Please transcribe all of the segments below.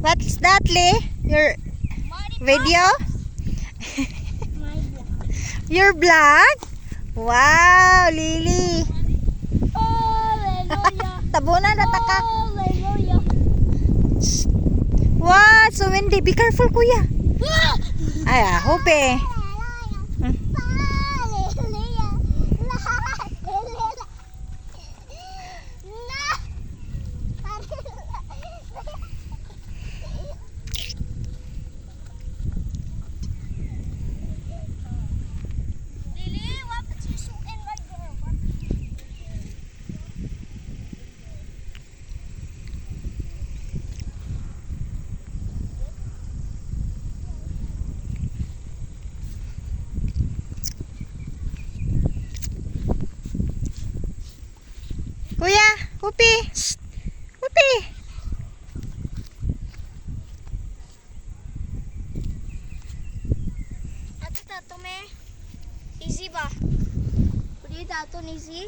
What's that, Lee? Your video? My vlog. Your vlog? Wow, Lily. Hallelujah. Tabunan na taka. Hallelujah. Wow, so windy. Be careful, kuya. Ay, hope eh. Kuya, Upi. Upi. Ato tato me. Easy ba? Pwede tato easy?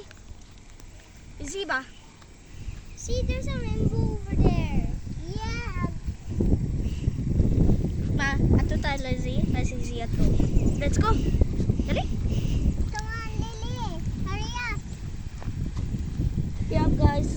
Easy ba? See, there's a rainbow over there. Yeah. Ma, ato tayo lazy. Mas easy ato. Let's go. Dali. Come on, Lily. Hurry up. Yeah, guys.